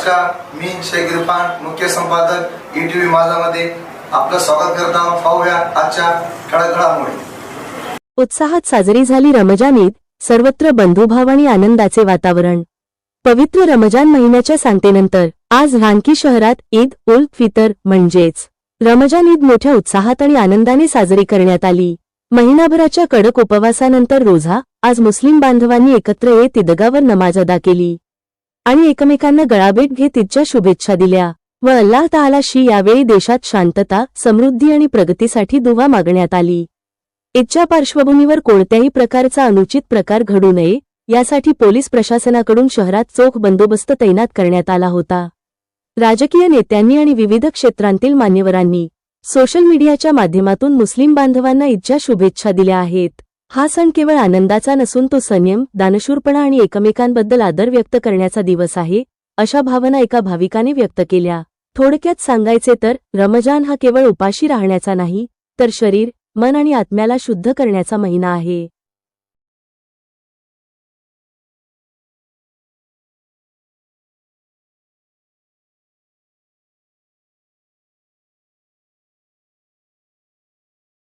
नमस्कार, मी शेख इरफान, मुख्य संपादक ETV माझामध्ये आपलं स्वागत करत आहोत. पाहूया आजच्या ठळक घडामोडी. उत्साहात साजरी झाली रमजान ईद, सर्वत्र बंधुभाव आणि आनंदाचे वातावरण. पवित्र रमजान महिन्याच्या सांगतेनंतर आज रांकी शहरात ईद उल फितर म्हणजेच रमजान ईद मोठ्या उत्साहात आणि आनंदाने साजरी करण्यात आली. महिनाभराच्या कडक उपवासानंतर रोजा आज मुस्लिम बांधवांनी एकत्र येत ईदगावर नमाज अदा केली आणि एकमेकांना गळाभेट घेत ईदच्या शुभेच्छा दिल्या व अल्लाह ताआलाशी यावेळी देशात शांतता, समृद्धी आणि प्रगतीसाठी दुवा मागण्यात आली. ईदच्या पार्श्वभूमीवर कोणत्याही प्रकारचा अनुचित प्रकार घडू नये यासाठी पोलीस प्रशासनाकडून शहरात चोख बंदोबस्त तैनात करण्यात आला होता. राजकीय नेत्यांनी आणि विविध क्षेत्रांतील मान्यवरांनी सोशल मीडियाच्या माध्यमातून मुस्लिम बांधवांना ईदच्या शुभेच्छा दिल्या आहेत. हा सण केवळ आनंदाचा नसून तो संयम, दानशूरपणा आणि एकमेकांबद्दल आदर व्यक्त करण्याचा दिवस आहे, अशा भावना एका भाविकाने व्यक्त केल्या. थोडक्यात सांगायचे तर रमजान हा केवळ उपाशी राहण्याचा नाही, तर शरीर, मन आणि आत्म्याला शुद्ध करण्याचा महिना आहे.